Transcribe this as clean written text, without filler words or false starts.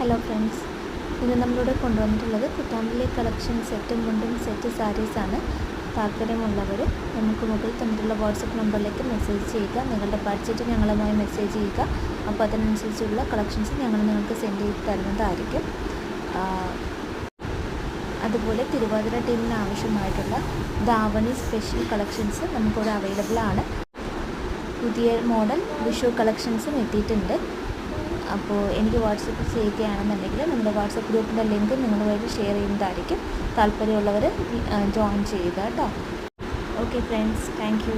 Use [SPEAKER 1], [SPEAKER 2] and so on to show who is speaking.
[SPEAKER 1] Hello friends, ഇന്ന് നമ്മളിവിടെ കൊണ്ടുവന്നിട്ടുള്ളത് കുത്താമ്പുള്ളി കളക്ഷൻ സെറ്റും മുണ്ടും സെറ്റ് സാരീസാണ്. താല്പര്യമുള്ളവർ നമുക്ക് മുകളിൽ തന്നിട്ടുള്ള വാട്സപ്പ് നമ്പറിലേക്ക് മെസ്സേജ് ചെയ്യുക. നിങ്ങളുടെ ബഡ്ജറ്റ് ഞങ്ങളുമായി മെസ്സേജ് ചെയ്യുക. അപ്പോൾ അതിനനുസരിച്ചുള്ള കളക്ഷൻസ് ഞങ്ങൾ നിങ്ങൾക്ക് സെൻഡ് ചെയ്ത് തരുന്നതായിരിക്കും. അതുപോലെ തിരുവാതിര ടീമിന് ആവശ്യമായിട്ടുള്ള ധാവണി സ്പെഷ്യൽ കളക്ഷൻസ് നമുക്കിവിടെ അവൈലബിൾ ആണ്. പുതിയ മോഡൽ വിഷു കളക്ഷൻസും എത്തിയിട്ടുണ്ട്. അപ്പോൾ എനിക്ക് വാട്സപ്പ് ചെയ്യുകയാണെന്നുണ്ടെങ്കിൽ നമ്മുടെ വാട്സപ്പ് ഗ്രൂപ്പിൻ്റെ ലിങ്ക് നിങ്ങളുമായിട്ട് ഷെയർ ചെയ്യുന്നതായിരിക്കും. താല്പര്യമുള്ളവർ ജോയിൻ ചെയ്യുക കേട്ടോ. Okay friends, thank you.